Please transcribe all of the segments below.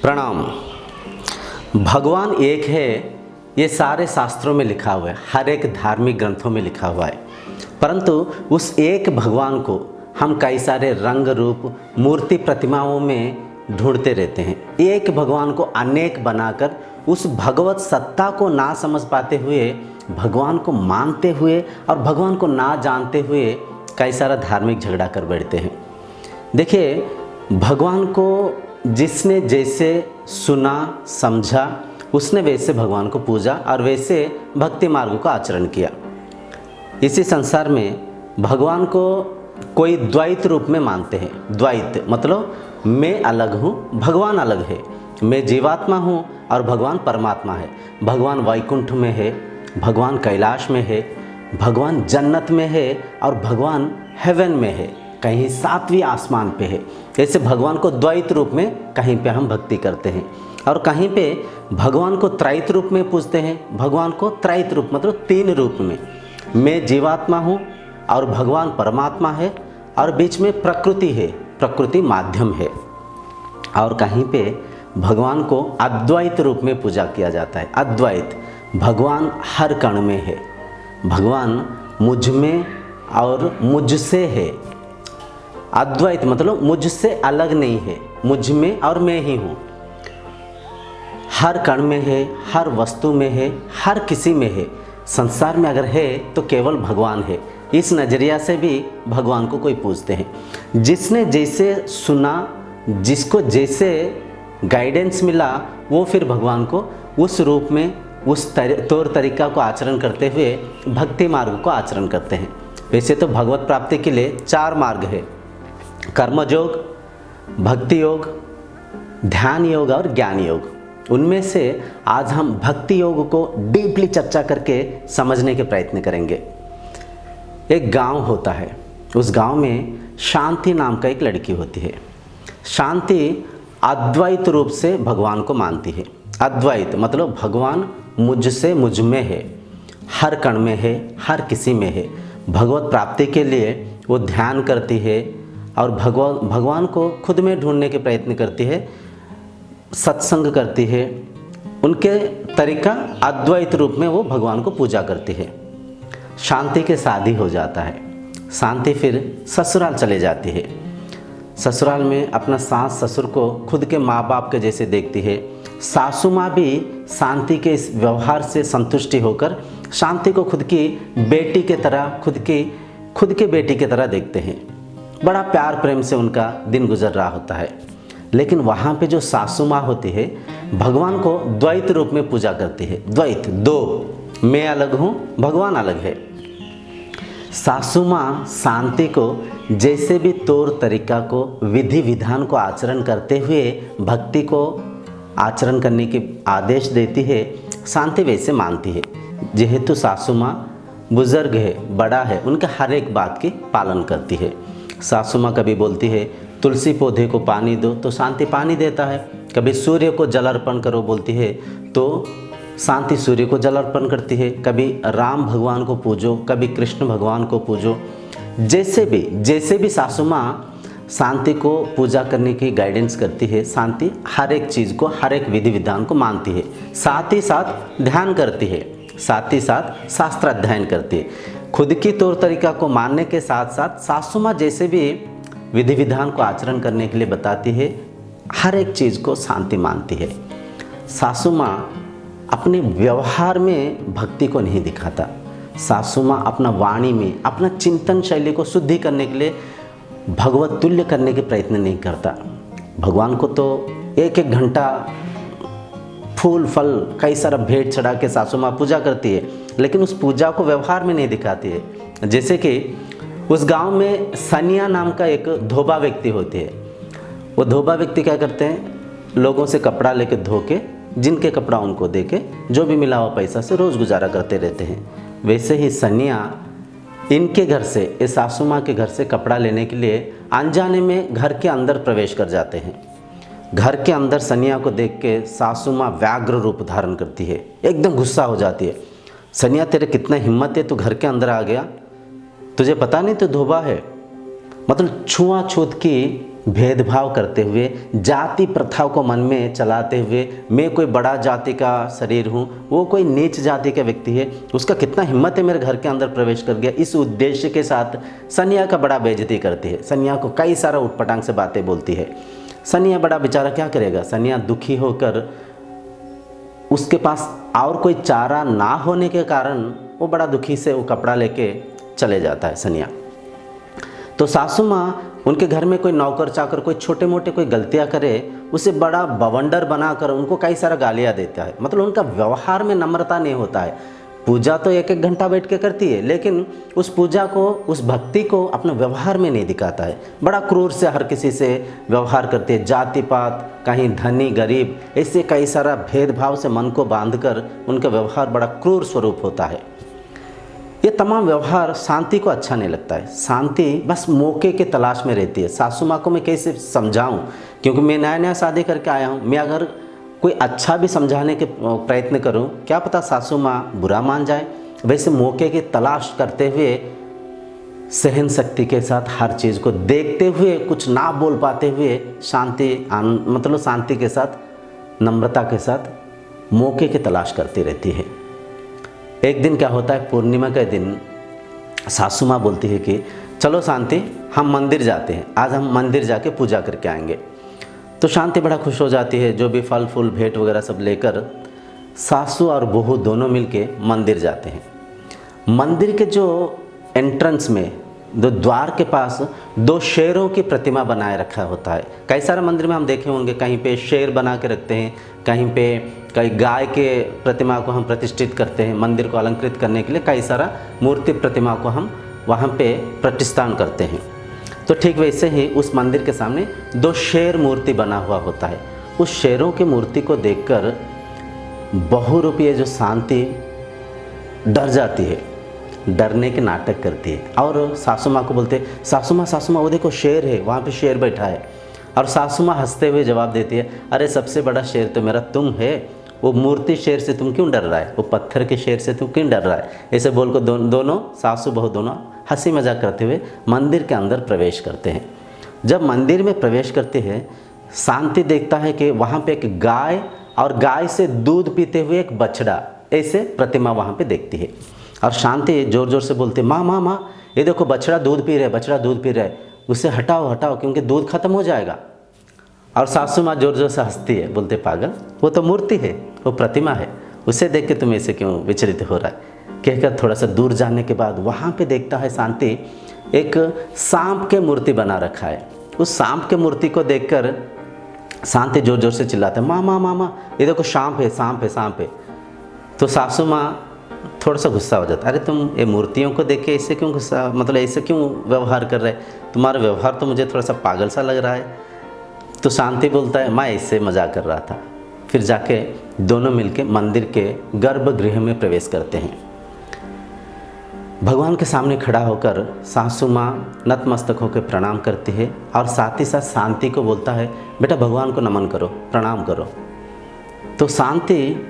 प्रणाम। भगवान एक है, ये सारे शास्त्रों में लिखा हुआ है, हर एक धार्मिक ग्रंथों में लिखा हुआ है। परंतु उस एक भगवान को हम कई सारे रंग रूप मूर्ति प्रतिमाओं में ढूंढते रहते हैं। एक भगवान को अनेक बनाकर उस भगवत सत्ता को ना समझ पाते हुए, भगवान को मानते हुए और भगवान को ना जानते हुए कई सारा धार्मिक झगड़ा कर बैठते हैं। देखिए, भगवान को जिसने जैसे सुना समझा, उसने वैसे भगवान को पूजा और वैसे भक्ति मार्ग का आचरण किया। इसी संसार में भगवान को कोई द्वैत रूप में मानते हैं। द्वैत मतलब मैं अलग हूँ, भगवान अलग है। मैं जीवात्मा हूँ और भगवान परमात्मा है। भगवान वैकुंठ में है, भगवान कैलाश में है, भगवान जन्नत में है और भगवान हेवन में है, कहीं सातवीं आसमान पे है। ऐसे भगवान को द्वैत रूप में कहीं पे हम भक्ति करते हैं और कहीं पे भगवान को त्रैत रूप में पूजते हैं। भगवान को त्रैत रूप मतलब तीन रूप में, मैं जीवात्मा हूँ और भगवान परमात्मा है और बीच में प्रकृति है, प्रकृति माध्यम है। और कहीं पे भगवान को अद्वैत रूप में पूजा किया जाता है। अद्वैत, भगवान हर कण में है, भगवान मुझ में और मुझसे है। अद्वैत मतलब मुझसे अलग नहीं है, मुझ में और मैं ही हूँ। हर कण में है, हर वस्तु में है, हर किसी में है। संसार में अगर है तो केवल भगवान है। इस नज़रिया से भी भगवान को कोई पूजते हैं। जिसने जैसे सुना, जिसको जैसे गाइडेंस मिला, वो फिर भगवान को उस रूप में, उस तौर तरीका को आचरण करते हुए भक्ति मार्ग को आचरण करते हैं। वैसे तो भगवत प्राप्ति के लिए 4 मार्ग है: कर्मयोग, भक्ति योग, ध्यान योग और ज्ञान योग। उनमें से आज हम भक्ति योग को डीपली चर्चा करके समझने के प्रयत्न करेंगे। एक गांव होता है, उस गांव में शांति नाम का एक लड़की होती है। शांति अद्वैत रूप से भगवान को मानती है। अद्वैत मतलब भगवान मुझसे मुझ में है, हर कण में है, हर किसी में है। भगवत प्राप्ति के लिए वो ध्यान करती है और भगवान को खुद में ढूंढने के प्रयत्न करती है, सत्संग करती है। उनके तरीका अद्वैत रूप में वो भगवान को पूजा करती है। शांति के शादी हो जाता है। शांति फिर ससुराल चले जाती है। ससुराल में अपना सास ससुर को खुद के माँ बाप के जैसे देखती है। सासू माँ भी शांति के इस व्यवहार से संतुष्टि होकर शांति को खुद की बेटी के तरह, खुद के बेटी की तरह देखते हैं। बड़ा प्यार प्रेम से उनका दिन गुजर रहा होता है। लेकिन वहाँ पे जो सासू माँ होती है, भगवान को द्वैत रूप में पूजा करती है। द्वैत, दो, मैं अलग हूँ, भगवान अलग है। सासू माँ शांति को जैसे भी तौर तरीका को, विधि विधान को आचरण करते हुए भक्ति को आचरण करने के आदेश देती है, शांति वैसे मानती है। जेहेतु सासू माँ बुजुर्ग है, बड़ा है, उनके हर एक बात की पालन करती है। सासू माँ कभी बोलती है तुलसी पौधे को पानी दो, तो शांति पानी देता है। कभी सूर्य को जल अर्पण करो बोलती है, तो शांति सूर्य को जल अर्पण करती है। कभी राम भगवान को पूजो, कभी कृष्ण भगवान को पूजो। जैसे भी सासू माँ शांति को पूजा करने की गाइडेंस करती है, शांति हर एक चीज़ को, हर एक विधि विधान को मानती है। साथ ही साथ ध्यान करती है, साथ ही साथ शास्त्र अध्ययन करती है। खुद की तौर तरीका को मानने के साथ साथ सासू माँ जैसे भी विधि विधान को आचरण करने के लिए बताती है, हर एक चीज़ को शांति मानती है। सासू माँ अपने व्यवहार में भक्ति को नहीं दिखाता। सासू माँ अपना वाणी में, अपना चिंतन शैली को शुद्धि करने के लिए भगवत तुल्य करने के प्रयत्न नहीं करता। भगवान को तो 1-1 घंटा फूल फल कई सारा भेंट चढ़ा के सासू माँ पूजा करती है, लेकिन उस पूजा को व्यवहार में नहीं दिखाती है। जैसे कि उस गांव में सनिया नाम का एक धोबा व्यक्ति होते हैं। वो धोबा व्यक्ति क्या करते हैं, लोगों से कपड़ा लेके धो के, जिनके कपड़ा उनको दे के, जो भी मिला हुआ पैसा से रोज़ गुजारा करते रहते हैं। वैसे ही सनिया इनके घर से, इस सासू माँ के घर से कपड़ा लेने के लिए अनजाने में घर के अंदर प्रवेश कर जाते हैं। घर के अंदर सनिया को देख के सासू माँ व्याघ्र रूप धारण करती है, एकदम गुस्सा हो जाती है। सनिया, तेरे कितना हिम्मत है, तू घर के अंदर आ गया, तुझे पता नहीं तू धोबा है? मतलब छुआछूत की भेदभाव करते हुए, जाति प्रथा को मन में चलाते हुए, मैं कोई बड़ा जाति का शरीर हूँ, वो कोई नीच जाति का व्यक्ति है, उसका कितना हिम्मत है मेरे घर के अंदर प्रवेश कर गया, इस उद्देश्य के साथ सनिया का बड़ा बेइज्जती करती है। सनिया को कई सारा उटपटांग से बातें बोलती है। सनिया बड़ा बेचारा क्या करेगा, सनिया दुखी होकर, उसके पास और कोई चारा ना होने के कारण वो बड़ा दुखी से वो कपड़ा लेके चले जाता है सनिया। तो सासू माँ उनके घर में कोई नौकर चाकर कोई छोटे मोटे कोई गलतियाँ करे, उसे बड़ा बवंडर बनाकर उनको कई सारा गालियाँ देता है। मतलब उनका व्यवहार में नम्रता नहीं होता है। पूजा तो एक एक घंटा बैठ के करती है, लेकिन उस पूजा को, उस भक्ति को अपने व्यवहार में नहीं दिखाता है। बड़ा क्रूर से हर किसी से व्यवहार करती है। जाति पात, कहीं धनी गरीब, ऐसे कई सारा भेदभाव से मन को बांधकर उनका व्यवहार बड़ा क्रूर स्वरूप होता है। ये तमाम व्यवहार शांति को अच्छा नहीं लगता है। शांति बस मौके के तलाश में रहती है। सासू माँ को मैं कैसे समझाऊं, क्योंकि मैं नया नया शादी करके आया हूँ। मैं अगर कोई अच्छा भी समझाने के प्रयत्न करूं, क्या पता सासू माँ बुरा मान जाए। वैसे मौके की तलाश करते हुए, सहन शक्ति के साथ हर चीज़ को देखते हुए, कुछ ना बोल पाते हुए, मतलब शांति के साथ, नम्रता के साथ मौके की तलाश करती रहती है। एक दिन क्या होता है, पूर्णिमा के दिन सासू माँ बोलती है कि चलो शांति, हम मंदिर जाते हैं, आज हम मंदिर जाके पूजा करके आएंगे। तो शांति बड़ा खुश हो जाती है। जो भी फल फूल भेंट वगैरह सब लेकर सासू और बहू दोनों मिलके मंदिर जाते हैं। मंदिर के जो एंट्रेंस में, दो द्वार के पास, दो शेरों की प्रतिमा बनाए रखा होता है। कई सारे मंदिर में हम देखे होंगे, कहीं पे शेर बना के रखते हैं, कहीं पे कई गाय के प्रतिमा को हम प्रतिष्ठित करते हैं। मंदिर को अलंकृत करने के लिए कई सारा मूर्ति प्रतिमा को हम वहाँ पे प्रतिष्ठान करते हैं। तो ठीक वैसे ही उस मंदिर के सामने दो शेर मूर्ति बना हुआ होता है। उस शेरों की मूर्ति को देखकर बहुरूपीय जो शांति डर जाती है, डरने के नाटक करती है और सासू माँ को बोलते, सासू माँ वो देखो शेर है, वहाँ पे शेर बैठा है। और सासू माँ हंसते हुए जवाब देती है, अरे सबसे बड़ा शेर तो मेरा तुम है, वो मूर्ति शेर से तुम क्यों डर रहा है, वो पत्थर के शेर से तुम क्यों डर रहा है। ऐसे बोल कर दोनों सासू बहू दोनों हंसी मजाक करते हुए मंदिर के अंदर प्रवेश करते हैं। जब मंदिर में प्रवेश करते हैं, शांति देखता है कि वहाँ पे एक गाय और गाय से दूध पीते हुए एक बछड़ा, ऐसे प्रतिमा वहाँ पे देखती है। और शांति जोर जोर से बोलती है, माँ माँ माँ, ये देखो बछड़ा दूध पी रहा है, बछड़ा दूध पी रहा है, उसे हटाओ हटाओ क्योंकि दूध खत्म हो जाएगा। और सासू माँ जोर जोर से हंसती है, बोलते पागल, वो तो मूर्ति है, वो प्रतिमा है, उसे देख के तुम ऐसे क्यों विचलित हो रहा है। कहकर थोड़ा सा दूर जाने के बाद वहाँ पे देखता है शांति, एक सांप के मूर्ति बना रखा है। उस सांप के मूर्ति को देखकर शांति जोर जोर से चिल्लाता है, माँ माँ माँ माँ, ये देखो सांप है, सांप है, सांप है। तो सासू माँ थोड़ा सा गुस्सा हो जाता है, अरे तुम ये मूर्तियों को देख के ऐसे क्यों गुस्सा, मतलब ऐसे क्यों व्यवहार कर रहे, तुम्हारा व्यवहार तो मुझे थोड़ा सा पागल सा लग रहा है। तो शांति बोलता है, मैं ऐसे मजाक कर रहा था। फिर जाके दोनों मिलके मंदिर के गर्भगृह में प्रवेश करते हैं। भगवान के सामने खड़ा होकर सासू माँ नतमस्तक होकर प्रणाम करती है और साथ ही साथ शांति को बोलता है, बेटा भगवान को नमन करो, प्रणाम करो। तो शांति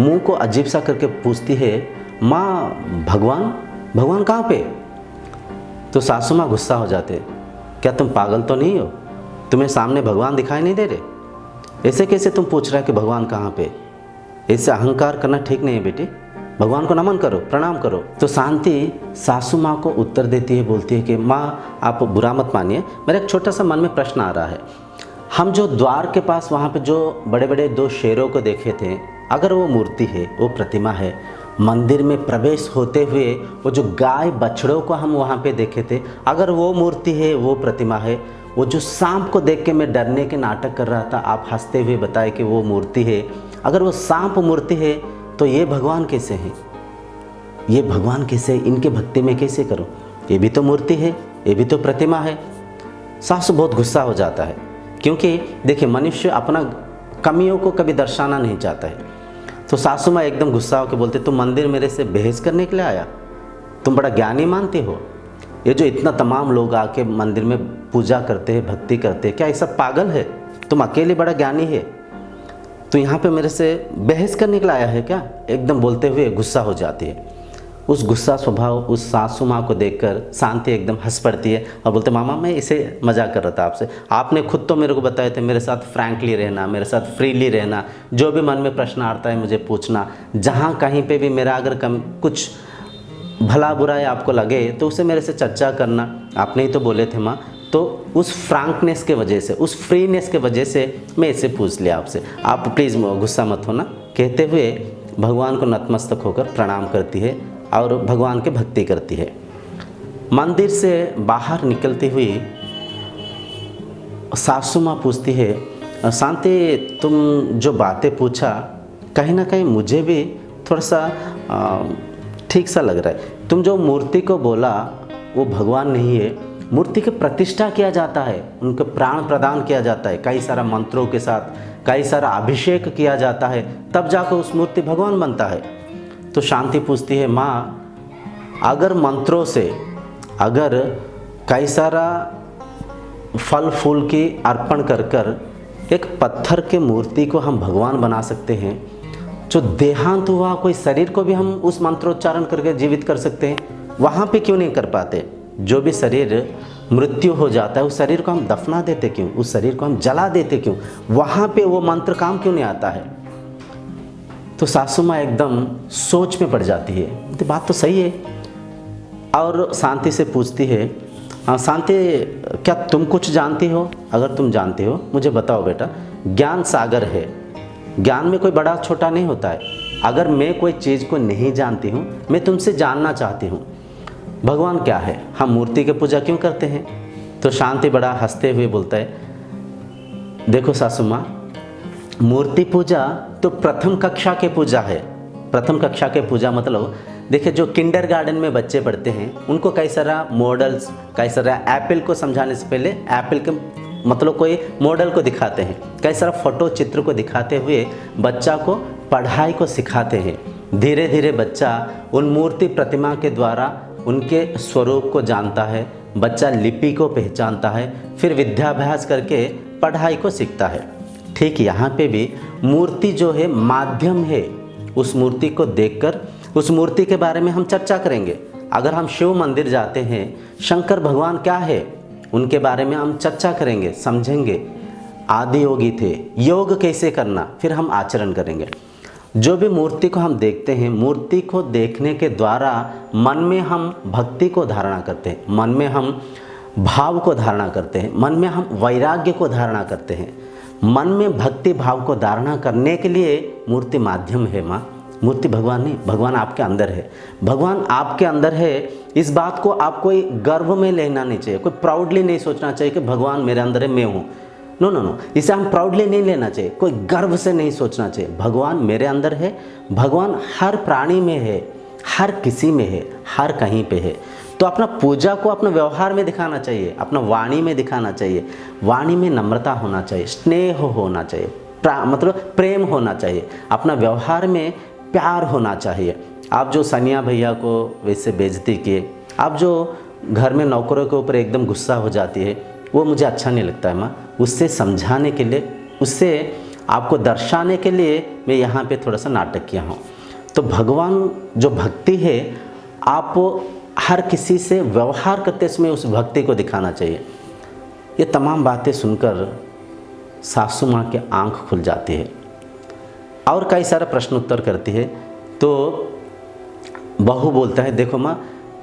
मुंह को अजीब सा करके पूछती है, माँ भगवान कहाँ पे। तो सासू माँ गुस्सा हो जाते, क्या तुम पागल तो नहीं हो, तुम्हें सामने भगवान दिखाई नहीं दे रहे, ऐसे कैसे तुम पूछ रहा है कि भगवान कहाँ पे। ऐसे अहंकार करना ठीक नहीं है बेटी, भगवान को नमन करो, प्रणाम करो। तो शांति सासू माँ को उत्तर देती है, बोलती है कि माँ आप बुरा मत मानिए, मेरा एक छोटा सा मन में प्रश्न आ रहा है। हम जो द्वार के पास वहाँ पे जो बड़े बड़े दो शेरों को देखे थे, अगर वो मूर्ति है, वो प्रतिमा है, मंदिर में प्रवेश होते हुए वो जो गाय बछड़ों को हम वहाँ पे देखे थे, अगर वो मूर्ति है, वो प्रतिमा है, वो जो सांप को देख के मैं डरने के नाटक कर रहा था, आप हंसते हुए बताए कि वो मूर्ति है, अगर वो सांप मूर्ति है तो ये भगवान कैसे हैं, ये भगवान कैसे, इनके भक्ति में कैसे करूं, ये भी तो मूर्ति है, ये भी तो प्रतिमा है। सासू बहुत गुस्सा हो जाता है, क्योंकि देखिए मनुष्य अपना कमियों को कभी दर्शाना नहीं चाहता है। तो सासू माँ एकदम गुस्सा होकर बोलते, तुम मंदिर मेरे से बहस करने के लिए आया, तुम बड़ा ज्ञानी मानते हो, ये जो इतना तमाम लोग आके मंदिर में पूजा करते हैं, भक्ति करते हैं, क्या ये सब पागल है, तुम अकेले बड़ा ज्ञानी है, तो यहाँ पे मेरे से बहस करने के लिए आया है क्या, एकदम बोलते हुए गुस्सा हो जाती है। उस गुस्सा स्वभाव उस सासू माँ को देखकर शांति एकदम हंस पड़ती है और बोलते मामा मैं इसे मजाक कर रहा था आपसे, आपने खुद तो मेरे को बताए थे मेरे साथ फ्रैंकली रहना, मेरे साथ फ्रीली रहना, जो भी मन में प्रश्न आता है मुझे पूछना, जहाँ कहीं पे भी मेरा अगर कुछ भला बुरा आपको लगे तो उसे मेरे से चर्चा करना, आपने ही तो बोले थे माँ। तो उस फ्रैंकनेस के वजह से, उस फ्रीनेस के वजह से मैं इसे पूछ लिया आपसे, आप प्लीज़ गुस्सा मत होना, कहते हुए भगवान को नतमस्तक होकर प्रणाम करती है और भगवान की भक्ति करती है। मंदिर से बाहर निकलती हुई सासू माँ पूछती है शांति तुम जो बातें पूछा कहीं ना कहीं मुझे भी थोड़ा सा ठीक सा लग रहा है। तुम जो मूर्ति को बोला वो भगवान नहीं है, मूर्ति की प्रतिष्ठा किया जाता है, उनको प्राण प्रदान किया जाता है, कई सारा मंत्रों के साथ कई सारा अभिषेक किया जाता है, तब जाकर उस मूर्ति भगवान बनता है। तो शांति पूछती है माँ अगर मंत्रों से, अगर कई सारा फल फूल की अर्पण कर कर एक पत्थर के मूर्ति को हम भगवान बना सकते हैं, जो देहांत हुआ कोई शरीर को भी हम उस मंत्रोच्चारण करके जीवित कर सकते हैं, वहाँ पे क्यों नहीं कर पाते? जो भी शरीर मृत्यु हो जाता है उस शरीर को हम दफना देते क्यों, उस शरीर को हम जला देते क्यों, वहाँ पे वो मंत्र काम क्यों नहीं आता है? तो सासू माँ एकदम सोच में पड़ जाती है, तो बात तो सही है, और शांति से पूछती है शांति क्या तुम कुछ जानती हो? अगर तुम जानती हो मुझे बताओ बेटा। ज्ञान सागर है, ज्ञान में कोई बड़ा छोटा नहीं होता है। अगर मैं कोई चीज़ को नहीं जानती हूँ, मैं तुमसे जानना चाहती हूँ भगवान क्या है, हम मूर्ति की पूजा क्यों करते हैं? तो शांति बड़ा हंसते हुए बोलता है देखो सासू माँ, मूर्ति पूजा तो प्रथम कक्षा के पूजा है। प्रथम कक्षा के पूजा मतलब देखिए जो किंडरगार्टन में बच्चे पढ़ते हैं उनको कई सारा मॉडल्स, कई सारा एप्पल को समझाने से पहले एप्पल के मतलब कोई मॉडल को दिखाते हैं, कई सारा फोटो चित्र को दिखाते हुए बच्चा को पढ़ाई को सिखाते हैं। धीरे धीरे बच्चा उन मूर्ति प्रतिमा के द्वारा उनके स्वरूप को जानता है, बच्चा लिपि को पहचानता है, फिर विद्याभ्यास करके पढ़ाई को सीखता है। ठीक यहाँ पे भी मूर्ति जो है माध्यम है, उस मूर्ति को देखकर उस मूर्ति के बारे में हम चर्चा करेंगे। अगर हम शिव मंदिर जाते हैं, शंकर भगवान क्या है उनके बारे में हम चर्चा करेंगे, समझेंगे, आदि योगी थे, योग कैसे करना, फिर हम आचरण करेंगे। जो भी मूर्ति को हम देखते हैं, मूर्ति को देखने के द्वारा मन में हम भक्ति को धारणा करते हैं, मन में हम भाव को धारणा करते हैं, मन में हम वैराग्य को धारणा करते हैं। मन में भक्ति भाव को धारणा करने के लिए मूर्ति माध्यम है माँ, मूर्ति भगवान नहीं। भगवान आपके अंदर है, भगवान आपके अंदर है। इस बात को आप कोई गर्व में लेना नहीं चाहिए, कोई प्राउडली नहीं सोचना चाहिए कि भगवान मेरे अंदर है, मैं हूँ। नो नो नो, इसे हम प्राउडली नहीं लेना चाहिए, कोई गर्व से नहीं सोचना चाहिए। भगवान मेरे अंदर है, भगवान हर प्राणी में है, हर किसी में है, हर कहीं पे है। तो अपना पूजा को अपना व्यवहार में दिखाना चाहिए, अपना वाणी में दिखाना चाहिए। वाणी में नम्रता होना चाहिए, स्नेह होना चाहिए, मतलब प्रेम होना चाहिए, अपना व्यवहार में प्यार होना चाहिए। आप जो सनिया भैया को वैसे बेइज्जती किए, आप जो घर में नौकरों के ऊपर एकदम गुस्सा हो जाती है, वो मुझे अच्छा नहीं लगता है माँ। उससे समझाने के लिए, उससे आपको दर्शाने के लिए मैं यहाँ पे थोड़ा सा नाटक किया हूँ। तो भगवान जो भक्ति है, आप हर किसी से व्यवहार करते समय उस भक्ति को दिखाना चाहिए। ये तमाम बातें सुनकर सासू माँ की आँख खुल जाती है और कई सारा प्रश्न उत्तर करती है। तो बहू बोलता है देखो माँ,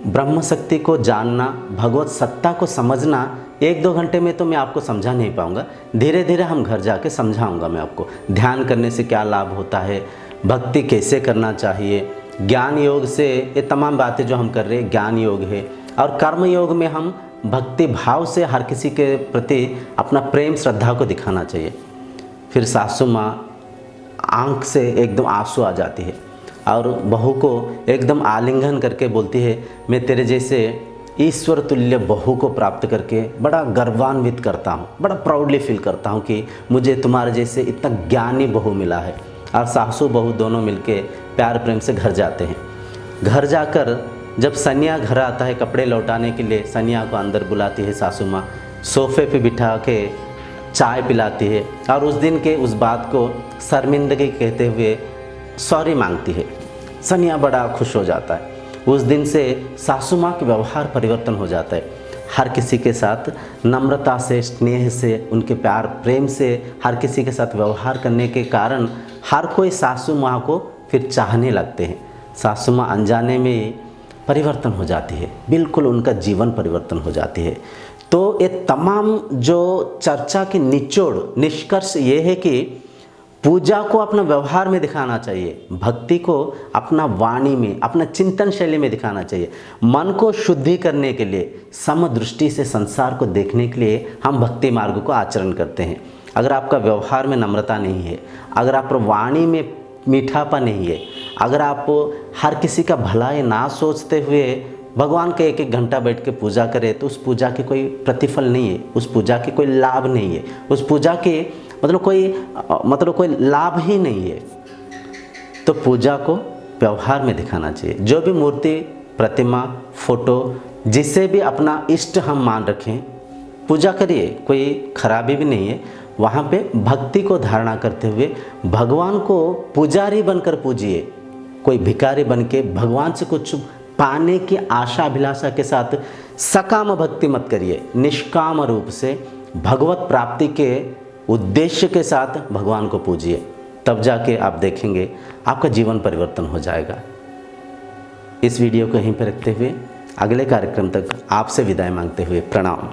ब्रह्म शक्ति को जानना, भगवत सत्ता को समझना 1-2 घंटे में तो मैं आपको समझा नहीं पाऊँगा, धीरे धीरे हम घर जाके समझाऊँगा मैं आपको। ध्यान करने से क्या लाभ होता है, भक्ति कैसे करना चाहिए, ज्ञान योग से ये तमाम बातें जो हम कर रहे हैं ज्ञान योग है, और कर्म योग में हम भक्ति भाव से हर किसी के प्रति अपना प्रेम श्रद्धा को दिखाना चाहिए। फिर सासू माँ आँख से एकदम आंसू आ जाती है और बहू को एकदम आलिंगन करके बोलती है मैं तेरे जैसे ईश्वर तुल्य बहू को प्राप्त करके बड़ा गर्वान्वित करता हूँ, बड़ा प्राउडली फील करता हूँ कि मुझे तुम्हारे जैसे इतना ज्ञानी बहू मिला है। और सासू बहू दोनों मिलके प्यार प्रेम से घर जाते हैं। घर जाकर जब सनिया घर आता है कपड़े लौटाने के लिए, सनिया को अंदर बुलाती है सासू माँ, सोफे पे बिठा के चाय पिलाती है और उस दिन के उस बात को शर्मिंदगी कहते हुए सॉरी मांगती है। सनिया बड़ा खुश हो जाता है उस दिन से सासू माँ के व्यवहार परिवर्तन हो जाता है। हर किसी के साथ नम्रता से, स्नेह से, उनके प्यार प्रेम से हर किसी के साथ व्यवहार करने के कारण हर कोई सासू माँ को फिर चाहने लगते हैं। सासू माँ अनजाने में परिवर्तन हो जाती है, बिल्कुल उनका जीवन परिवर्तन हो जाती है। तो ये तमाम जो चर्चा की निष्कर्ष ये है कि पूजा को अपना व्यवहार में दिखाना चाहिए, भक्ति को अपना वाणी में, अपना चिंतन शैली में दिखाना चाहिए। मन को शुद्धि करने के लिए, समदृष्टि से संसार को देखने के लिए हम भक्ति मार्ग को आचरण करते हैं। अगर आपका व्यवहार में नम्रता नहीं है, अगर आप वाणी में मीठापा नहीं है, अगर आप हर किसी का भलाई ना सोचते हुए भगवान के एक घंटा बैठ के पूजा करें, तो उस पूजा के कोई प्रतिफल नहीं है, उस पूजा के कोई लाभ नहीं है, उस पूजा के मतलब कोई लाभ ही नहीं है। तो पूजा को व्यवहार में दिखाना चाहिए। जो भी मूर्ति, प्रतिमा, फोटो, जिसे भी अपना इष्ट हम मान रखें, पूजा करिए, कोई खराबी भी नहीं है। वहाँ पे भक्ति को धारणा करते हुए भगवान को पुजारी बनकर पूजिए। कोई भिखारी बन के भगवान से कुछ पाने की आशा अभिलाषा के साथ सकाम भक्ति मत करिए। निष्काम रूप से भगवत प्राप्ति के उद्देश्य के साथ भगवान को पूजिए, तब जाके आप देखेंगे आपका जीवन परिवर्तन हो जाएगा। इस वीडियो को यहीं पर रखते हुए अगले कार्यक्रम तक आपसे विदाई मांगते हुए प्रणाम।